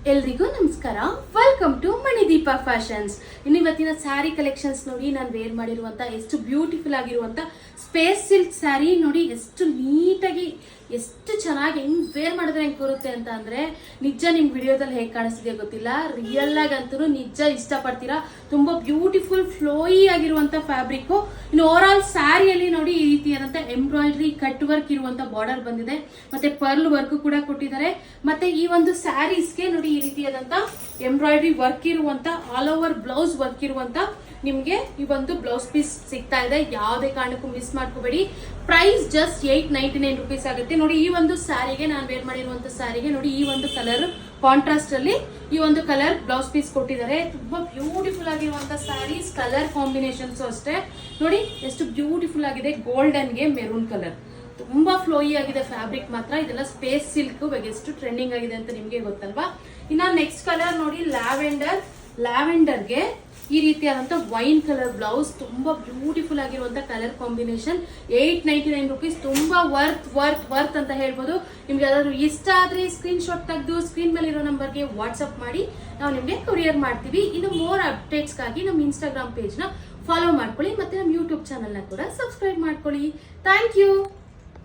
ಎಲ್ರಿಗೂ ನಮಸ್ಕಾರ. Welcome to Manideepa fashions. ಇವತ್ತಿನ ಸ್ಯಾರಿ ಕಲೆಕ್ಷನ್ಸ್ ನೋಡಿ, ನಾನು ವೇರ್ ಮಾಡಿರುವಂತ ಎಷ್ಟು ಬ್ಯೂಟಿಫುಲ್ ಆಗಿರುವಂತ ಸ್ಪೇಸ್ ಸಿಲ್ಕ್ ಸ್ಯಾರಿ ನೋಡಿ, ಎಷ್ಟು ನೀಟಾಗಿ ಎಷ್ಟು ಚೆನ್ನಾಗಿ ಹೆಂಗ್ ವೇರ್ ಮಾಡಿದ್ರೆ ಹೆಂಗ್ ಕೂರುತ್ತೆ ಅಂತ ಅಂದ್ರೆ ನಿಜ ನಿಮ್ ವಿಡಿಯೋದಲ್ಲಿ ಹೇಗೆ ಕಾಣಿಸ್ತಿದೆ ಗೊತ್ತಿಲ್ಲ, ರಿಯಲ್ ಆಗಂತೂ ನಿಜ ಇಷ್ಟಪಡ್ತೀರಾ. ತುಂಬಾ ಬ್ಯೂಟಿಫುಲ್ ಫ್ಲೋಯಿ ಆಗಿರುವಂತ ಫ್ಯಾಬ್ರಿಕ್. ಇನ್ನು ಓವರ್ ಆಲ್ ಸ್ಯಾರಿಯಲ್ಲಿ ನೋಡಿ ಈ ರೀತಿಯಾದಂತ ಎಂಬ್ರಾಯ್ಡ್ರಿ ಕಟ್ ವರ್ಕ್ ಇರುವಂತ ಬಾರ್ಡರ್ ಬಂದಿದೆ, ಮತ್ತೆ ಪರ್ಲ್ ವರ್ಕ್ ಕೂಡ ಕೊಟ್ಟಿದ್ದಾರೆ. ಮತ್ತೆ ಈ ಒಂದು ಸ್ಯಾರೀಸ್ಗೆ ನೋಡಿ ಈ ರೀತಿಯಾದಂತ ಎಂಬ್ರಾಯ್ಡ್ರಿ ವರ್ಕ್ ಇರುವಂತ ಆಲ್ ಓವರ್ ಬ್ಲೌಸ್ ವರ್ಕ್ ಇರುವಂತ ನಿಮ್ಗೆ ಈ ಒಂದು ಬ್ಲೌಸ್ ಪೀಸ್ ಸಿಗ್ತಾ ಇದೆ. ಯಾವುದೇ ಕಾರಣಕ್ಕೂ ಮಿಸ್ ಮಾಡ್ಕೋಬೇಡಿ. ಪ್ರೈಸ್ ಜಸ್ಟ್ 899 ರುಪೀಸ್ ಆಗುತ್ತೆ. ನೋಡಿ ಈ ಒಂದು ಸ್ಯಾರಿಗೆ ನಾನು ವೇರ್ ಮಾಡಿರುವಂತ ಸ್ಯಾರಿಗೆ ನೋಡಿ ಈ ಒಂದು ಕಲರ್ ಕಾಂಟ್ರಾಸ್ಟ್ ಅಲ್ಲಿ ಈ ಒಂದು ಕಲರ್ ಬ್ಲೌಸ್ ಪೀಸ್ ಕೊಟ್ಟಿದ್ದಾರೆ. ತುಂಬಾ ಬ್ಯೂಟಿಫುಲ್ ಆಗಿರುವಂತ ಸ್ಯಾರೀಸ್. ಕಲರ್ ಕಾಂಬಿನೇಷನ್ಸ್ ಅಷ್ಟೇ ನೋಡಿ ಎಷ್ಟು ಬ್ಯೂಟಿಫುಲ್ ಆಗಿದೆ. ಗೋಲ್ಡನ್ ಗೆ ಮೆರೂನ್ ಕಲರ್, ತುಂಬಾ ಫ್ಲೋಯಿ ಆಗಿದೆ ಫ್ಯಾಬ್ರಿಕ್ ಮಾತ್ರ. ಇದೆಲ್ಲ ಸ್ಪೇಸ್ ಸಿಲ್ಕ್ ಎಷ್ಟು ಟ್ರೆಂಡಿಂಗ್ ಆಗಿದೆ ಅಂತ ನಿಮ್ಗೆ ಗೊತ್ತಲ್ವಾ. ಇನ್ನ ನೆಕ್ಸ್ಟ್ ಕಲರ್ ನೋಡಿ ಲ್ಯಾವೆಂಡರ್ಗೆ ಈ ರೀತಿಯಾದಂತ ವೈನ್ ಕಲರ್ ಬ್ಲೌಸ್, ತುಂಬಾ ಬ್ಯೂಟಿಫುಲ್ ಆಗಿರುವಂತ ಕಲರ್ ಕಾಂಬಿನೇಷನ್. 899 ರುಪೀಸ್. ತುಂಬಾ ವರ್ತ್ ಅಂತ ಹೇಳ್ಬೋದು. ನಿಮ್ಗೆ ಯಾವ್ದಾದ್ರು ಇಷ್ಟ ಆದ್ರೆ ಸ್ಕ್ರೀನ್ ಶಾಟ್ ತೆಗೆದು ಸ್ಕ್ರೀನ್ ಮೇಲೆ ಇರೋ ನಂಬರ್ಗೆ ವಾಟ್ಸ್ಆಪ್ ಮಾಡಿ, ನಾವು ನಿಮ್ಗೆ ಕೊರಿಯರ್ ಮಾಡ್ತೀವಿ. ಇನ್ನು ಮೋರ್ ಅಪ್ಡೇಟ್ಸ್ಗಾಗಿ ನಮ್ಮ ಇನ್ಸ್ಟಾಗ್ರಾಮ್ ಪೇಜ್ ನ ಫಾಲೋ ಮಾಡ್ಕೊಳ್ಳಿ, ಮತ್ತೆ ನಮ್ಮ ಯೂಟ್ಯೂಬ್ ಚಾನಲ್ ನ ಕೂಡ ಸಬ್ಸ್ಕ್ರೈಬ್ ಮಾಡ್ಕೊಳ್ಳಿ. Thank you.